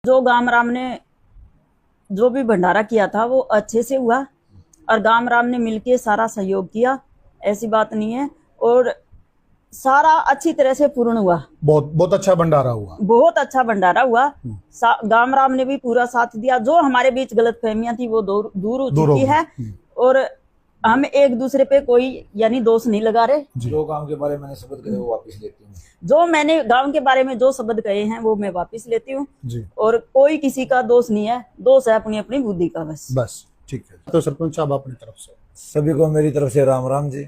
जो गाम राम ने जो भी भंडारा किया था वो अच्छे से हुआ और गाम राम ने मिलके सारा सहयोग किया, ऐसी बात नहीं है। और सारा अच्छी तरह से पूर्ण हुआ। बहुत बहुत अच्छा भंडारा हुआ। बहुत अच्छा भंडारा हुआ। गाम राम ने भी पूरा साथ दिया। जो हमारे बीच गलत फहमियां थी वो दूर हो चुकी है और हम एक दूसरे पे कोई यानी दोष नहीं लगा रहे। जो गांव के बारे में मैंने शब्द कहे वो वापस लेती हूँ। जो मैंने गांव के बारे में जो शब्द कहे हैं वो मैं वापस लेती हूँ और कोई किसी का दोष नहीं है, दोष है अपनी अपनी बुद्धि का बस। ठीक है। तो सरपंच साहब अपनी तरफ से सभी को मेरी तरफ से राम राम जी।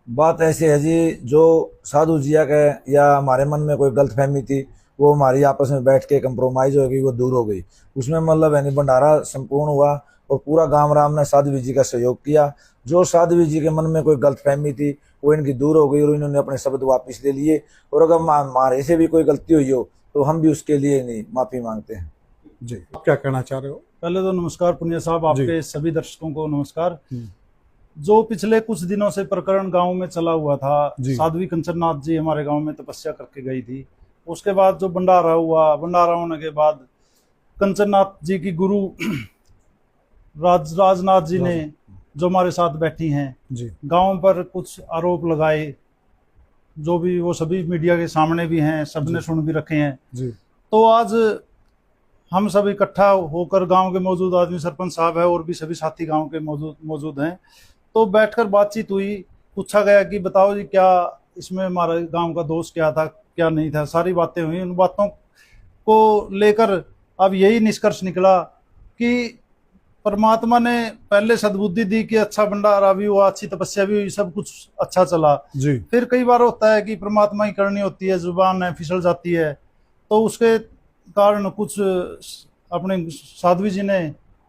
बात ऐसी है जी, जो साधु जिया के या हमारे मन में कोई गलत फहमी थी वो हमारी आपस में बैठ के कंप्रोमाइज हो गई, वो दूर हो गई। उसमें मतलब यानी भंडारा संपूर्ण हुआ और पूरा गांव राम ने साधु जी का सहयोग किया। जो साधु जी के मन में कोई गलत फहमी थी वो इनकी दूर हो गई और इन्होंने अपने शब्द वापस ले लिए। और अगर हमारे से भी कोई गलती हुई हो तो हम भी उसके लिए नहीं माफी मांगते हैं जी। आप क्या कहना चाह रहे हो? पहले तो नमस्कार पुनिया साहब, आपके सभी दर्शकों को नमस्कार। जो पिछले कुछ दिनों से प्रकरण गांव में चला हुआ था, साध्वी कंचननाथ जी हमारे गांव में तपस्या करके गई थी। उसके बाद जो भंडारा हुआ, भंडारा होने के बाद कंचननाथ जी की गुरु राजनाथ जी ने जो हमारे साथ बैठी हैं गांव पर कुछ आरोप लगाए, जो भी वो सभी मीडिया के सामने भी हैं, सबने सुन भी रखे हैं। तो आज हम सब इकट्ठा होकर गांव के मौजूद आदमी, सरपंच साहब है और भी सभी साथी गांव के मौजूद हैं, तो बैठकर बातचीत हुई। पूछा गया कि बताओ जी क्या इसमें हमारे गांव का दोष क्या था क्या नहीं था, सारी बातें हुई। उन बातों को लेकर अब यही निष्कर्ष निकला कि परमात्मा ने पहले सद्बुद्धि दी कि अच्छा भंडारा भी हुआ, अच्छी तपस्या भी हुई, सब कुछ अच्छा चला जी। फिर कई बार होता है कि परमात्मा की करनी होती है, जुबान है फिसल जाती है, तो उसके कारण कुछ अपने साध्वी जी ने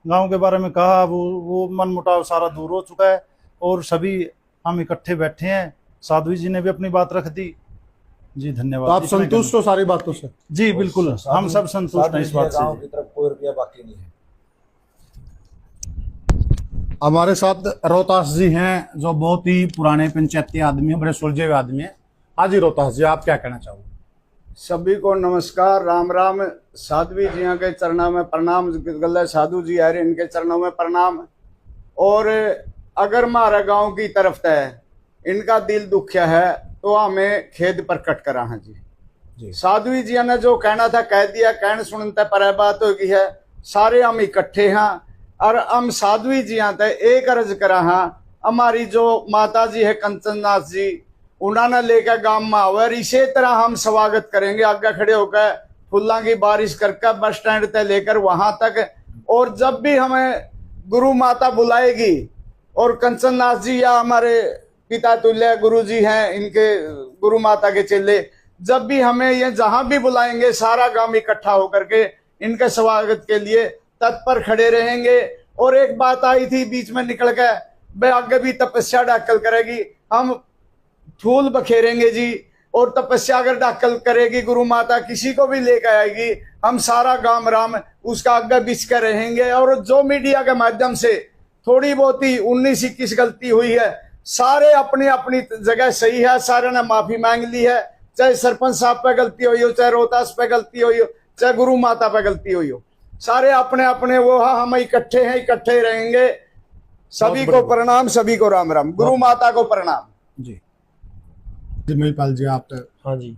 गांव के बारे में कहा, वो मन मुटाव सारा दूर हो चुका है और सभी हम इकट्ठे बैठे हैं। साध्वी जी ने भी अपनी बात रख दी जी। धन्यवाद। तो आप संतुष्ट हो सारी बातों से? जी बिल्कुल, हम सब संतुष्ट हैं इस बात से। गांव की तरफ कोई रुपया बाकी नहीं है। हमारे साथ रोहतास जी हैं जो बहुत ही पुराने पंचायती आदमी हैं, बड़े सुलझे हुए आदमी हैं। आज ही रोहतास जी, आप क्या कहना चाहोगे? सभी को नमस्कार, राम राम। साध्वी जी के चरणों में प्रणाम। गल्ला साधु जी है इनके चरणों में प्रणाम। और अगर हमारा गांव की तरफ है इनका दिल दुखिया है तो हमें खेद प्रकट करा है जी। साध्वी जी ने जो कहना था कह दिया, कहने सुनते पर बात होगी है। सारे हम इकट्ठे हैं और हम साध्वी जी ते एक अर्ज करा हाँ, हमारी जो माता जी है कंचननाथ जी, उन्होंने लेकर गांव में आवे, इसी तरह हम स्वागत करेंगे आगे खड़े होकर फुल्ला की बारिश करके बस स्टैंड तक लेकर वहां तक। और जब भी हमें गुरु माता बुलाएगी और कंचननाथ जी या हमारे पिता तुल्य गुरु जी हैं, इनके गुरु माता के चेले, जब भी हमें ये जहां भी बुलाएंगे सारा गांव इकट्ठा होकर के इनके स्वागत के लिए तत्पर खड़े रहेंगे। और एक बात आई थी बीच में निकल के, वे आगे भी तपस्या डाकल करेगी, हम फूल बखेरेंगे जी। और तपस्या अगर डाकल करेगी गुरु माता, किसी को भी लेकर आएगी, हम सारा गांव राम उसका आगे बिछ कर रहेंगे। और जो मीडिया के माध्यम से थोड़ी बहुत ही 19-21 गलती हुई है, सारे अपनी अपनी जगह सही है, सारे ने माफी मांग ली है। चाहे सरपंच साहब पे गलती हुई हो, चाहे रोहतास पे गलती हुई हो, चाहे गुरु माता पे गलती हुई हो, सारे अपने अपने वो हम इकट्ठे हैं, इकट्ठे रहेंगे। सभी को प्रणाम, सभी को राम राम, गुरु माता को प्रणाम जी। महिपाल जी आप? हाँ जी,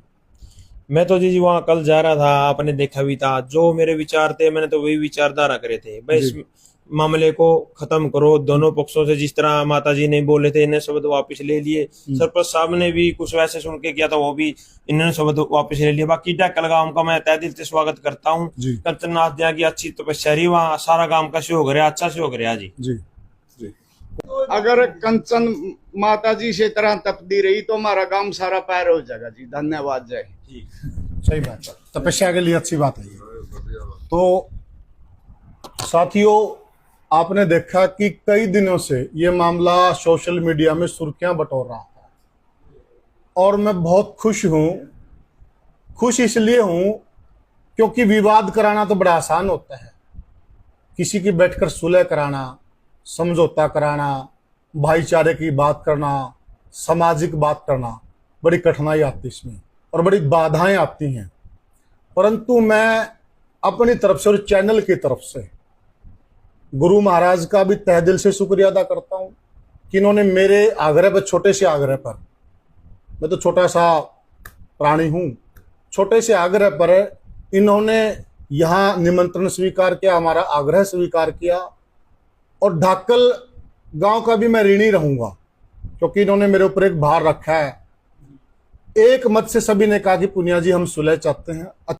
मैं तो जी वहाँ कल जा रहा था, आपने देखा भी था। जो मेरे विचार थे मैंने तो वही विचारधारा करे थे, भाई इस मामले को खत्म करो। दोनों पक्षों से जिस तरह माता जी ने बोले थे इन्हें शब्द वापस ले लिए, सरपंच साहब ने भी कुछ वैसे सुन के किया था, वो भी इन्होंने शब्द वापस ले लिया। बाकी डाकल गांव का मैं तहे दिल से स्वागत करता हूँ। कंचननाथ जी की अच्छी तपस्या रही, वहाँ सारा गांव का सहयोग रहा, अच्छा सहयोग रहा जी। अगर कंचन माता जी से तरह तपदी रही तो हमारा गांव सारा पैर हो जाएगा जी। धन्यवाद, जय जी। सही बात है, तपस्या के लिए अच्छी बात है। तो साथियों, आपने देखा कि कई दिनों से ये मामला सोशल मीडिया में सुर्खियां बटोर रहा है और मैं बहुत खुश हूं। खुश इसलिए हूं क्योंकि विवाद कराना तो बड़ा आसान होता है, किसी की बैठकर सुलह कराना, समझौता कराना, भाईचारे की बात करना, सामाजिक बात करना, बड़ी कठिनाई आती है इसमें और बड़ी बाधाएं आती हैं। परंतु मैं अपनी तरफ से और चैनल की तरफ से गुरु महाराज का भी तहे दिल से शुक्रिया अदा करता हूं कि इन्होंने मेरे आग्रह पर, छोटे से आग्रह पर, मैं तो छोटा सा प्राणी हूं, छोटे से आग्रह पर इन्होंने यहाँ निमंत्रण स्वीकार किया, हमारा आग्रह स्वीकार किया। और ढाकल गांव का भी मैं ऋणी रहूंगा क्योंकि इन्होंने मेरे ऊपर एक भार रखा है। एक मत से सभी ने कहा कि पुनिया जी हम सुलह चाहते हैं।